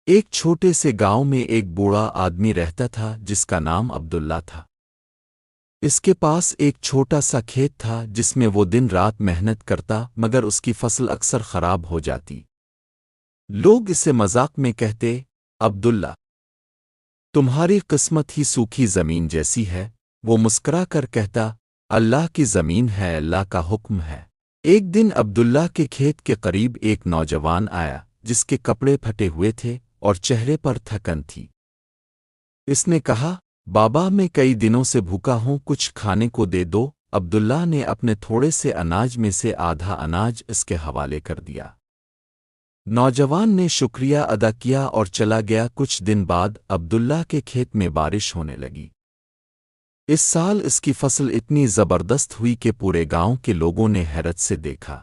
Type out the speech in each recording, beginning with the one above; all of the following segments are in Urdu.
ایک چھوٹے سے گاؤں میں ایک بوڑھا آدمی رہتا تھا جس کا نام عبداللہ تھا۔ اس کے پاس ایک چھوٹا سا کھیت تھا جس میں وہ دن رات محنت کرتا مگر اس کی فصل اکثر خراب ہو جاتی۔ لوگ اسے مذاق میں کہتے، عبداللہ، تمہاری قسمت ہی سوکھی زمین جیسی ہے۔ وہ مسکرا کر کہتا، اللہ کی زمین ہے، اللہ کا حکم ہے۔ ایک دن عبداللہ کے کھیت کے قریب ایک نوجوان آیا جس کے کپڑے پھٹے ہوئے تھے اور چہرے پر تھکن تھی۔ اس نے کہا، بابا، میں کئی دنوں سے بھوکا ہوں، کچھ کھانے کو دے دو۔ عبداللہ نے اپنے تھوڑے سے اناج میں سے آدھا اناج اس کے حوالے کر دیا۔ نوجوان نے شکریہ ادا کیا اور چلا گیا۔ کچھ دن بعد عبداللہ کے کھیت میں بارش ہونے لگی۔ اس سال اس کی فصل اتنی زبردست ہوئی کہ پورے گاؤں کے لوگوں نے حیرت سے دیکھا۔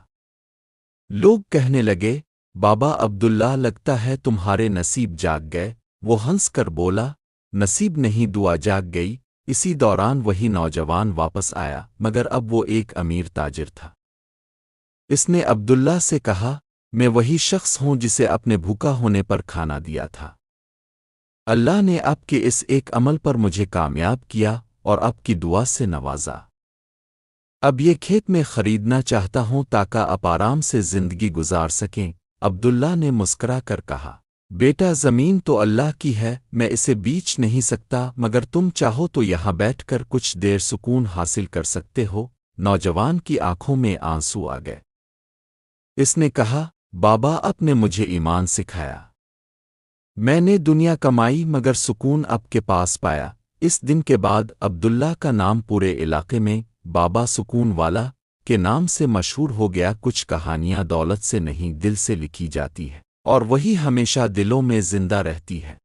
لوگ کہنے لگے، بابا عبداللہ، لگتا ہے تمہارے نصیب جاگ گئے۔ وہ ہنس کر بولا، نصیب نہیں، دعا جاگ گئی۔ اسی دوران وہی نوجوان واپس آیا، مگر اب وہ ایک امیر تاجر تھا۔ اس نے عبداللہ سے کہا، میں وہی شخص ہوں جسے اپنے بھوکا ہونے پر کھانا دیا تھا۔ اللہ نے آپ کے اس ایک عمل پر مجھے کامیاب کیا اور آپ کی دعا سے نوازا۔ اب یہ کھیت میں خریدنا چاہتا ہوں تاکہ آپ آرام سے زندگی گزار سکیں۔ عبداللہ نے مسکرا کر کہا، بیٹا، زمین تو اللہ کی ہے، میں اسے بیچ نہیں سکتا، مگر تم چاہو تو یہاں بیٹھ کر کچھ دیر سکون حاصل کر سکتے ہو۔ نوجوان کی آنکھوں میں آنسو آ گئے۔ اس نے کہا، بابا، آپ نے مجھے ایمان سکھایا۔ میں نے دنیا کمائی مگر سکون آپ کے پاس پایا۔ اس دن کے بعد عبداللہ کا نام پورے علاقے میں بابا سکون والا کے نام سے مشہور ہو گیا۔ کچھ کہانیاں دولت سے نہیں، دل سے لکھی جاتی ہے، اور وہی ہمیشہ دلوں میں زندہ رہتی ہے۔